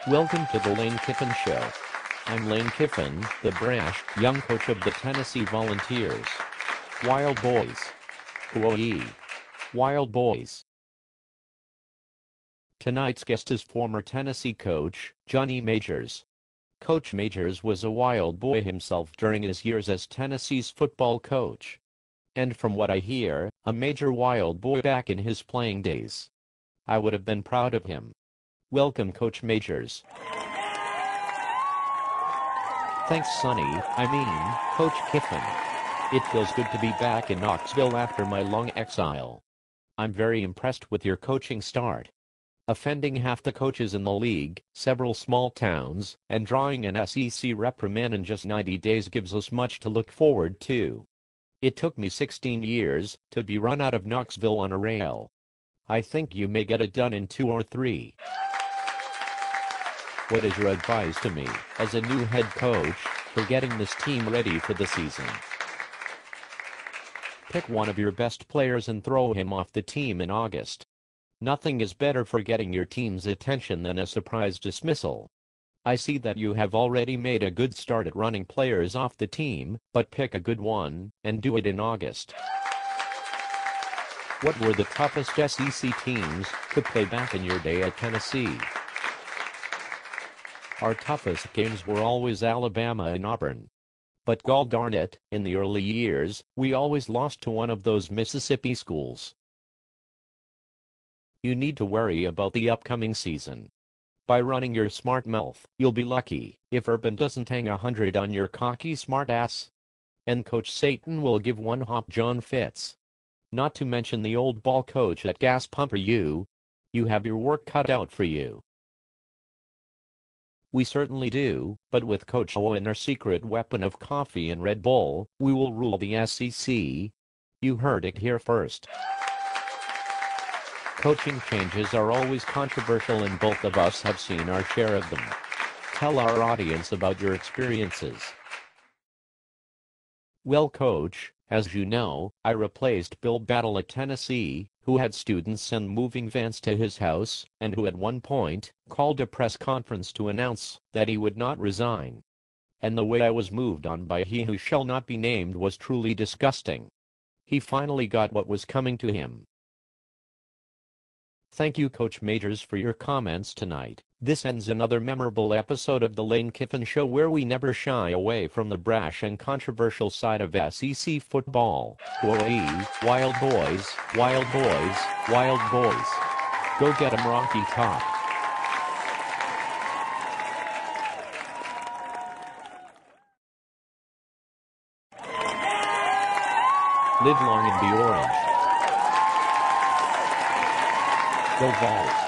Welcome to the Lane Kiffin Show. I'm Lane Kiffin, the brash, young coach of the Tennessee Volunteers. Wild Boys. Whoa-ee. Wild Boys. Tonight's guest is former Tennessee coach, Johnny Majors. Coach Majors was a wild boy himself during his years as Tennessee's football coach. And from what I hear, a major wild boy back in his playing days. I would have been proud of him. Welcome, Coach Majors. Thanks, Sonny, Coach Kiffin. It feels good to be back in Knoxville after my long exile. I'm very impressed with your coaching start. Offending half the coaches in the league, several small towns, and drawing an SEC reprimand in just 90 days gives us much to look forward to. It took me 16 years to be run out of Knoxville on a rail. I think you may get it done in 2 or 3. What is your advice to me, as a new head coach, for getting this team ready for the season? Pick one of your best players and throw him off the team in August. Nothing is better for getting your team's attention than a surprise dismissal. I see that you have already made a good start at running players off the team, but pick a good one, and do it in August. What were the toughest SEC teams to play back in your day at Tennessee? Our toughest games were always Alabama and Auburn. But gall darn it, in the early years, we always lost to one of those Mississippi schools. You need to worry about the upcoming season. By running your smart mouth, you'll be lucky if Urban doesn't hang 100 on your cocky smart ass. And Coach Satan will give one hop John fits. Not to mention the old ball coach at Gas Pumper U. You have your work cut out for you. We certainly do, but with Coach O and our secret weapon of coffee and Red Bull, we will rule the SEC. You heard it here first. Coaching changes are always controversial and both of us have seen our share of them. Tell our audience about your experiences. Well, Coach, as you know, I replaced Bill Battle at Tennessee, who had students send moving vans to his house, and who at one point called a press conference to announce that he would not resign. And the way I was moved on by he who shall not be named was truly disgusting. He finally got what was coming to him. Thank you, Coach Majors, for your comments tonight. This ends another memorable episode of the Lane Kiffin Show, where we never shy away from the brash and controversial side of SEC football. Whoa-ee, wild boys, wild boys, wild boys. Go get 'em, Rocky Top. Live long and be orange. Go Vols.